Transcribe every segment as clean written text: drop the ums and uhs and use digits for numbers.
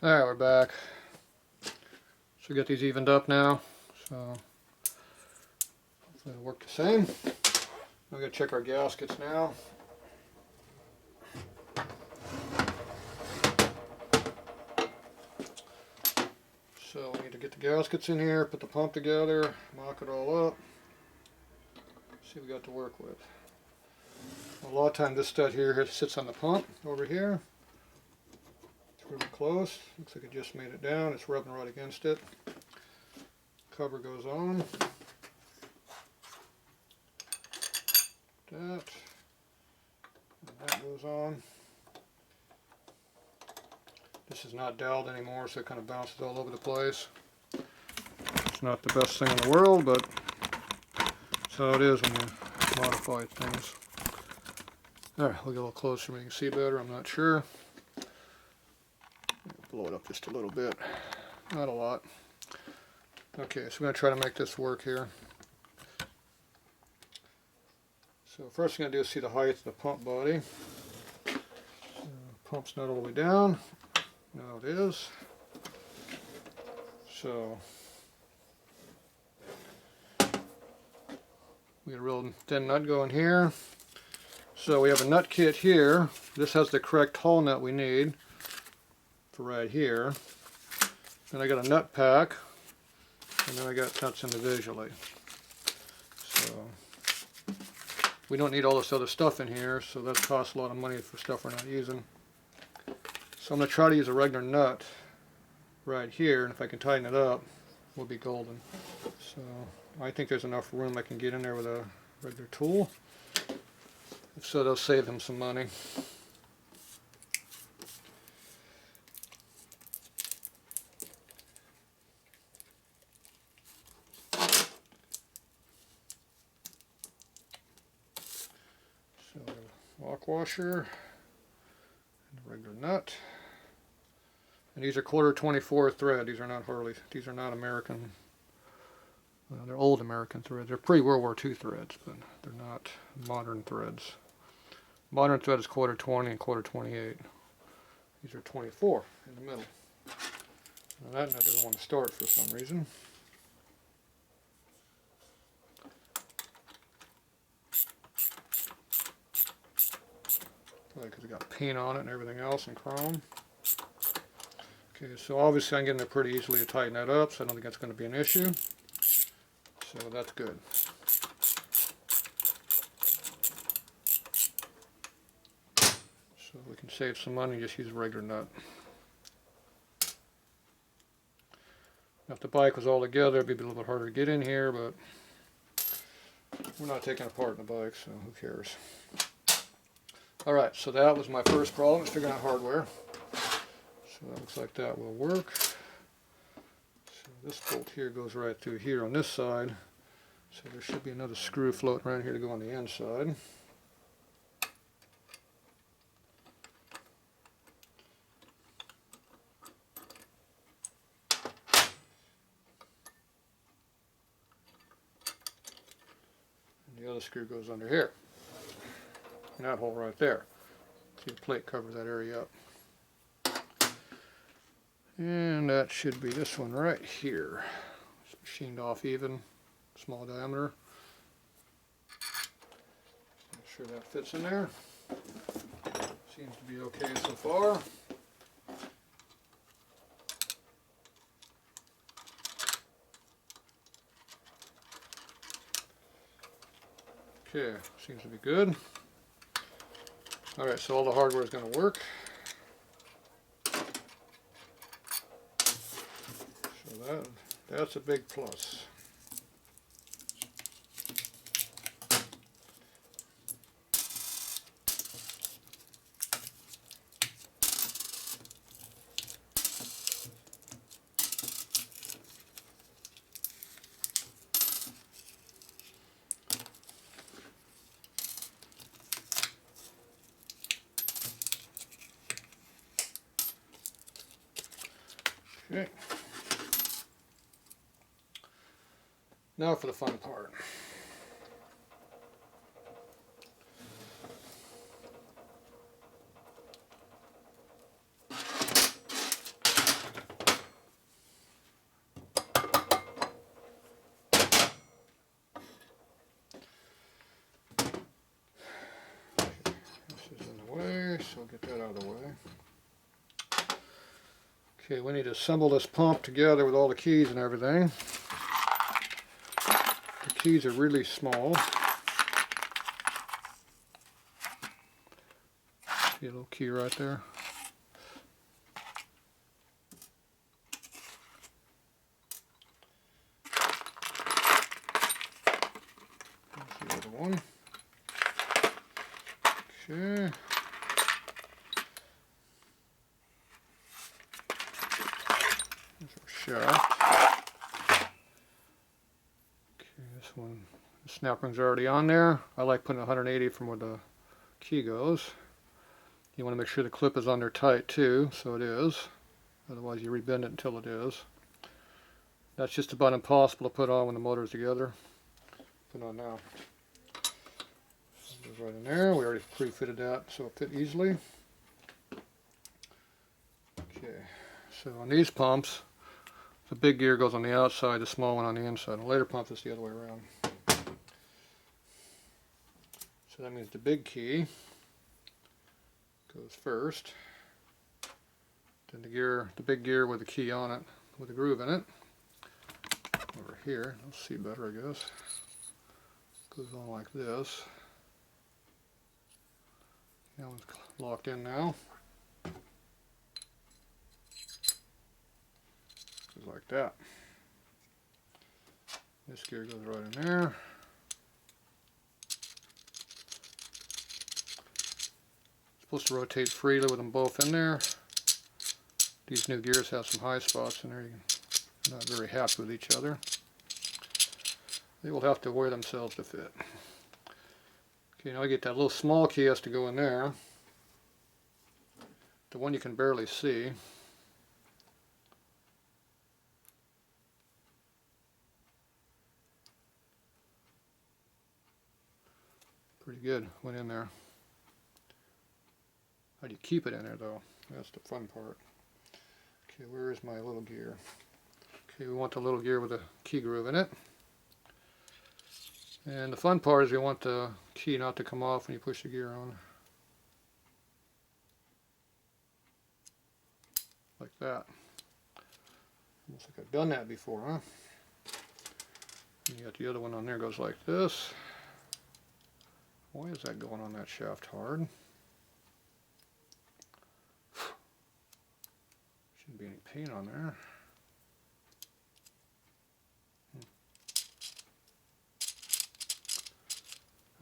Alright, we're back. So get these evened up now. So hopefully it'll work the same. We're going to check our gaskets now. So we need to get the gaskets in here, put the pump together, mock it all up. See what we got to work with. A lot of times this stud here sits on the pump over here. It's really close. Looks like it just made it down. It's rubbing right against it. Cover goes on. That. And that goes on. This is not doweled anymore, so it kind of bounces all over the place. It's not the best thing in the world, but that's how it is when you modify things. Alright, we'll get a little closer so we can see better. I'm not sure. Blow it up just a little bit. Not a lot. Okay, so we're going to try to make this work here. So first thing I'm going to do is see the height of the pump body. So pump's not all the way down. Now it is. So we got a real thin nut going here. So we have a nut kit here. This has the correct hole nut we need for right here. Then I got a nut pack, and then I got nuts individually. So we don't need all this other stuff in here, so that costs a lot of money for stuff we're not using. So I'm going to try to use a regular nut right here, and if I can tighten it up, we'll be golden. So I think there's enough room I can get in there with a regular tool. So they'll save him some money. So lock washer, and a regular nut. And these are 1/4 24 thread. These are not Harley. These are not American. Well, they're old American threads. They're pre-World War II threads, but they're not modern threads. Modern thread is 1/4 20 and 1/4 28. These are 24 in the middle. Now that nut doesn't want to start for some reason. Probably because it got paint on it and everything else and chrome. Okay, so obviously I'm getting it pretty easily to tighten that up, so I don't think that's going to be an issue. So that's good. So we can save some money, just use a regular nut. Now if the bike was all together, it'd be a little bit harder to get in here, but we're not taking apart the bike, so who cares. Alright, so that was my first problem, is figuring out hardware. So that looks like that will work. So this bolt here goes right through here on this side. So there should be another screw floating around here to go on the inside. And the other screw goes under here. And that hole right there. See, the plate covers that area up. And that should be this one right here. It's machined off even, small diameter. Make sure that fits in there. Seems to be okay so far. Okay, seems to be good. Alright, so all the hardware is going to work. So that's a big plus. Okay. Now for the fun part. Okay, we need to assemble this pump together with all the keys and everything. The keys are really small. See a little key right there. Here's the other one. Okay. Shaft. Okay, this one, the snap rings are already on there. I like putting 180 from where the key goes. You want to make sure the clip is on there tight too, so it is. Otherwise you rebend it until it is. That's just about impossible to put on when the motor is together. Put it on now. So it goes right in there. We already pre-fitted that so it fit easily. Okay, so on these pumps, the big gear goes on the outside, the small one on the inside. On the later pump, it's the other way around. So that means the big key goes first. Then the big gear with the key on it, with a groove in it. Over here, you'll see better, I guess. Goes on like this. That one's locked in now. Goes like that. This gear goes right in there. Supposed to rotate freely with them both in there. These new gears have some high spots in there. You're not very happy with each other. They will have to wear themselves to fit. Okay, now I get that little small key has to go in there. The one you can barely see. Pretty good, went in there. How do you keep it in there though? That's the fun part. Okay, where is my little gear? Okay, we want the little gear with a key groove in it. And the fun part is we want the key not to come off when you push the gear on. Like that. Almost like I've done that before, huh? And you got the other one on there, goes like this. Why is that going on that shaft hard? Shouldn't be any paint on there.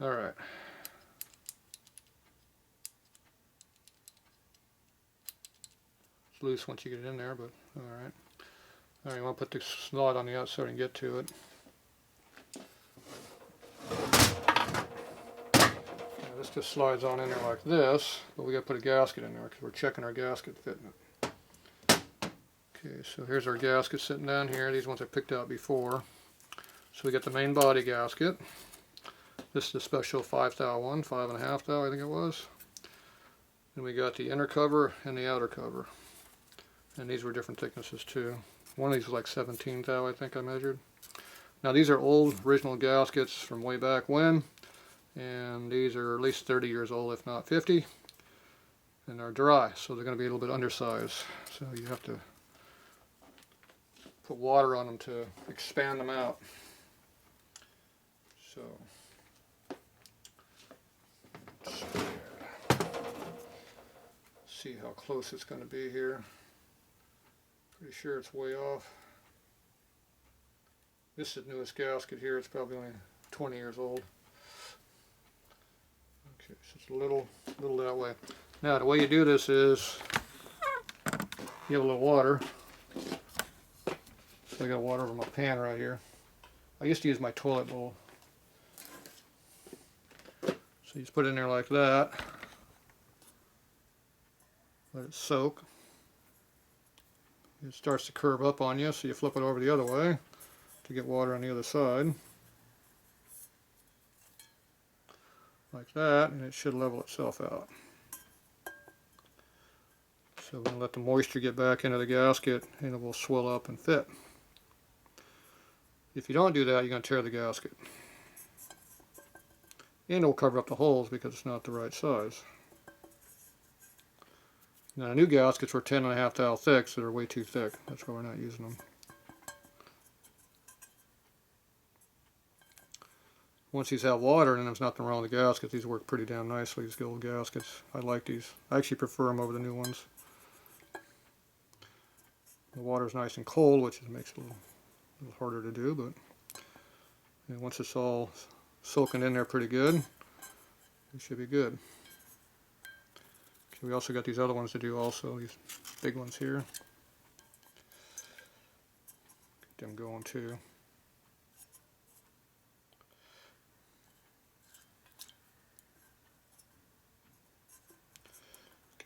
Alright. It's loose once you get it in there, but alright. Alright, you want to put the slot on the outside and get to it. Now, this just slides on in there like this, but we got to put a gasket in there because we're checking our gasket fitting it. Okay, so here's our gasket sitting down here. These ones I picked out before. So we got the main body gasket. This is the special 5 thou one, 5.5 thou I think it was. And we got the inner cover and the outer cover. And these were different thicknesses too. One of these was like 17 thou I think I measured. Now these are old original gaskets from way back when. And these are at least 30 years old, if not 50. And they're dry, so they're going to be a little bit undersized. So you have to put water on them to expand them out. So see how close it's going to be here. Pretty sure it's way off. This is the newest gasket here. It's probably only 20 years old. Okay, so it's a little that way. Now the way you do this is you have a little water. So I got water over my pan right here. I used to use my toilet bowl. So you just put it in there like that. Let it soak. It starts to curve up on you, so you flip it over the other way to get water on the other side. Like that, and it should level itself out. So we're going to let the moisture get back into the gasket and it will swell up and fit. If you don't do that, you're going to tear the gasket. And it will cover up the holes because it's not the right size. Now the new gaskets were 10.5 thou thick, so they're way too thick. That's why we're not using them. Once these have water, and there's nothing wrong with the gaskets, these work pretty damn nicely, these old gaskets. I like these. I actually prefer them over the new ones. The water's nice and cold, which makes it a little harder to do, but once it's all soaking in there pretty good, it should be good. Okay, we also got these other ones to do also, these big ones here. Get them going too.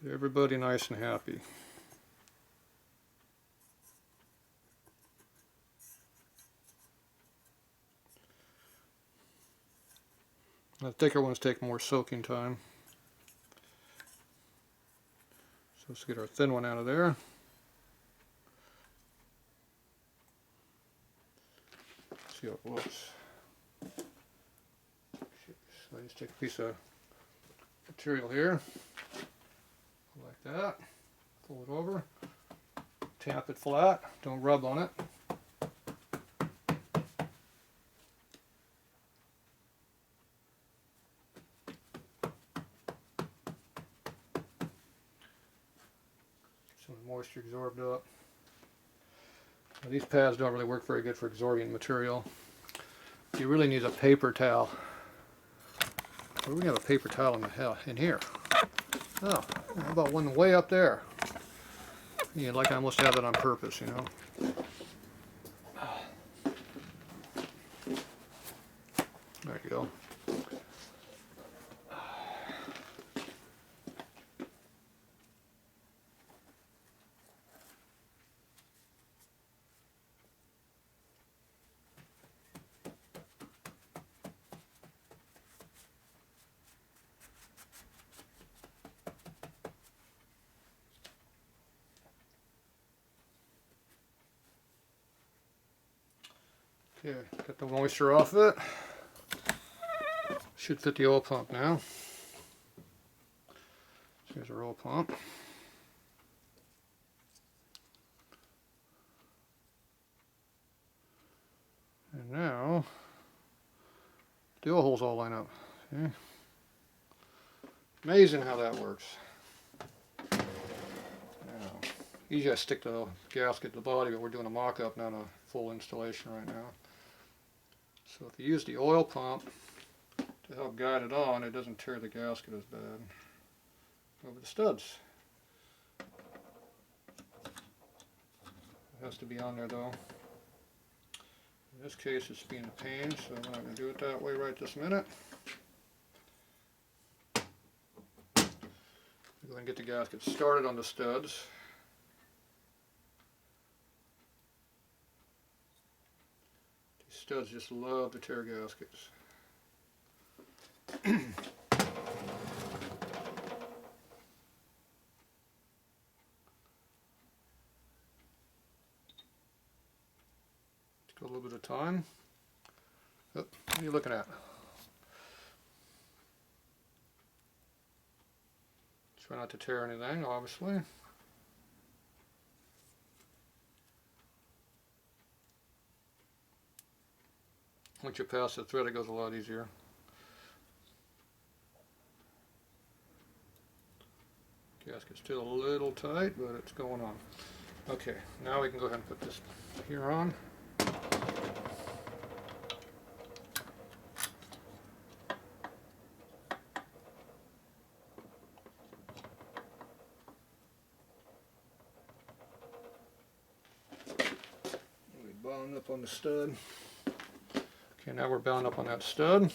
Get everybody nice and happy. The thicker ones take more soaking time. So let's get our thin one out of there. See how it looks. So I just take a piece of material here, like that, fold it over, tap it flat, don't rub on it. Some moisture absorbed up. Now, these pads don't really work very good for absorbing material. You really need a paper towel. Where do we have a paper towel in here? Oh, how about one way up there? Yeah, like I almost have that on purpose, you know. There you go. Okay, got the moisture off of it. Should fit the oil pump now. So here's our oil pump. And now, the oil holes all line up. See? Amazing how that works. Now, usually I stick the gasket to the body, but we're doing a mock-up, not a full installation right now. So if you use the oil pump to help guide it on, it doesn't tear the gasket as bad. Over the studs. It has to be on there though. In this case it's being a pain, so I'm not going to do it that way right this minute. Go ahead and get the gasket started on the studs. These studs just love to tear gaskets. A little bit of time. Oh, what are you looking at? Try not to tear anything, obviously. Once you pass the thread, it goes a lot easier. Gasket's still a little tight, but it's going on. Okay, now we can go ahead and put this here on. Bound up on the stud. Okay, now we're bound up on that stud.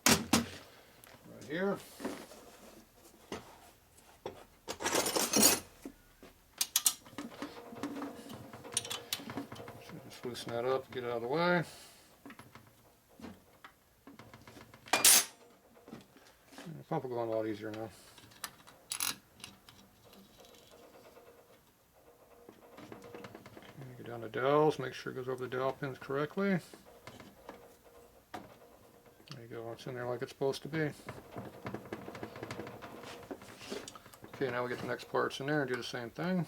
Right here. So just loosen that up, get it out of the way. And the pump will go on a lot easier now. Down the dowels, make sure it goes over the dowel pins correctly. There you go, it's in there like it's supposed to be. Okay, now we get the next parts in there and do the same thing.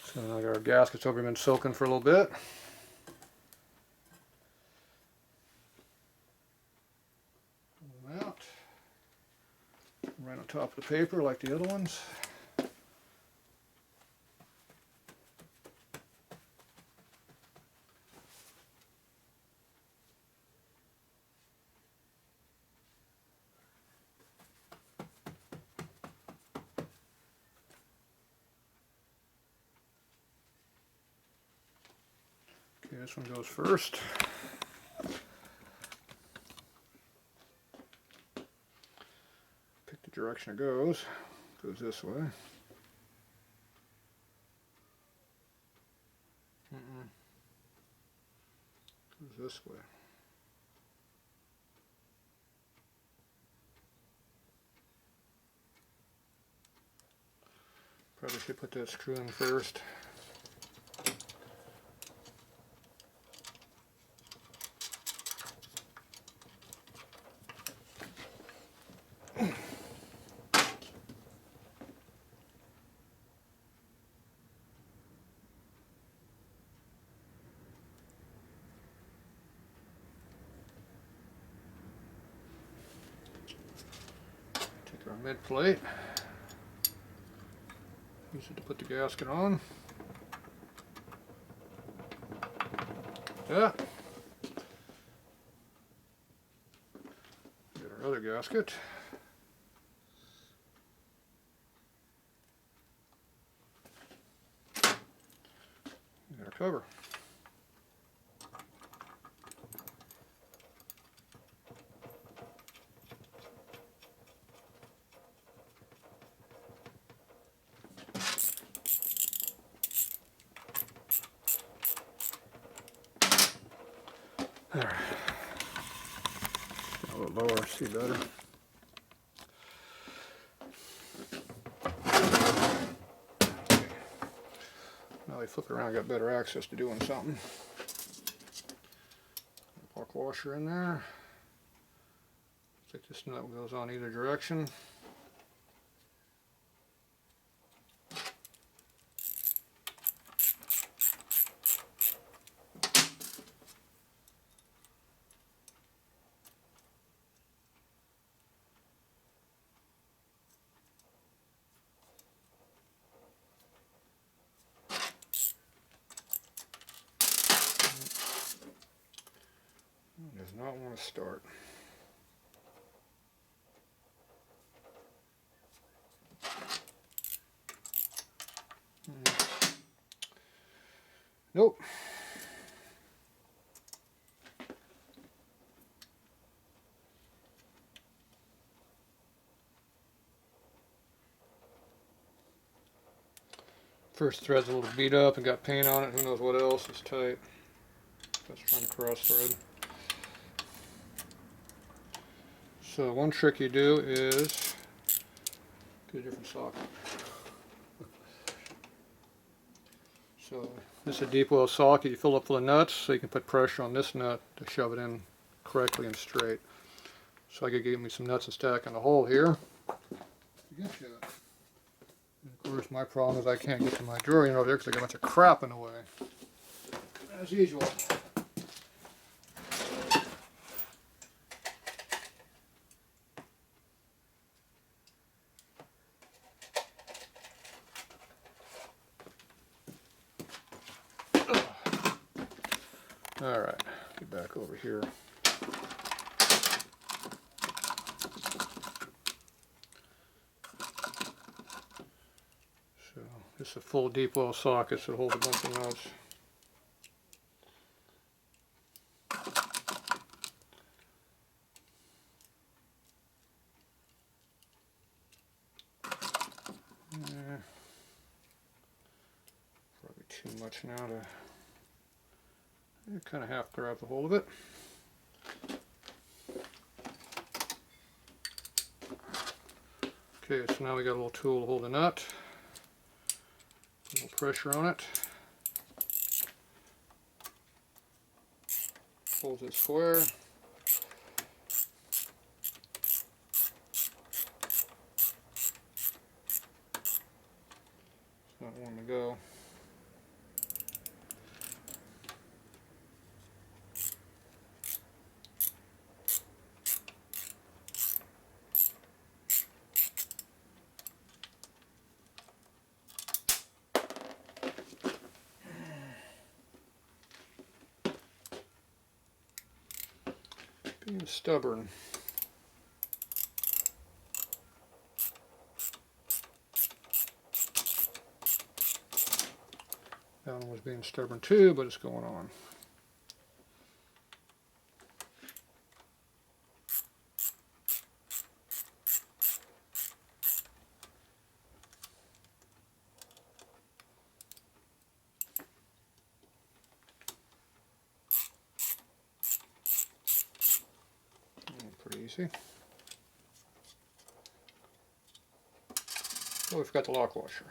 So now we got our gaskets over, been soaking for a little bit. Pull them out. Right on top of the paper like the other ones. Okay, this one goes first. Pick the direction it goes. Goes this way. Goes this way. Probably should put that screw in first. Take our mid plate. Use it to put the gasket on. Yeah. Get our other gasket. Get our cover. There. A little lower, see better. Now they flip it around, got better access to doing something. Buck washer in there. Looks like this nut goes on either direction. Does not want to start. Nope. First thread's a little beat up and got paint on it. Who knows what else is tight. That's trying to cross thread. So one trick you do is get a different socket. So this is a deep well socket. You fill it full of nuts so you can put pressure on this nut to shove it in correctly and straight. So I could give me some nuts and stack in the hole here. And of course my problem is I can't get to my drawer over there because I got a bunch of crap in the way. As usual. Alright, get back over here. So this is a full deep well socket, so it holds a bunch of nuts. Probably too much now to kind of half grab the hold of it. Okay, so now we got a little tool to hold the nut. A little pressure on it. Holds it square. not wanting to go. Being stubborn. That one was being stubborn too, but it's going on. Pretty easy. Oh, we forgot the lock washer.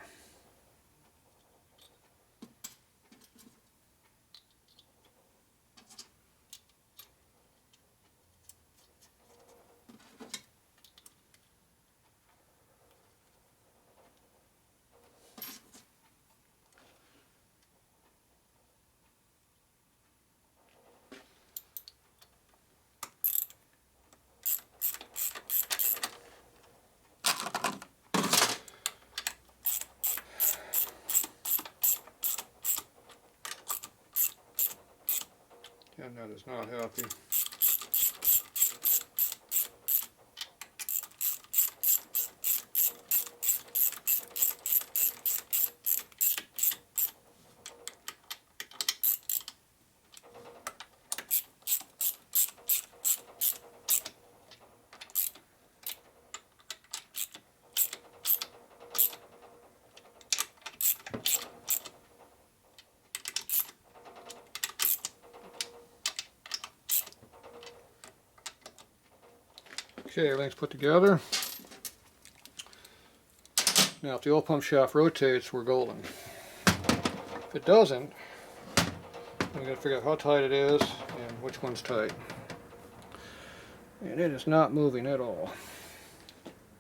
And that is not happy. Okay, everything's put together. Now if the oil pump shaft rotates, we're golden. If it doesn't, I'm going to figure out how tight it is and which one's tight. And it is not moving at all.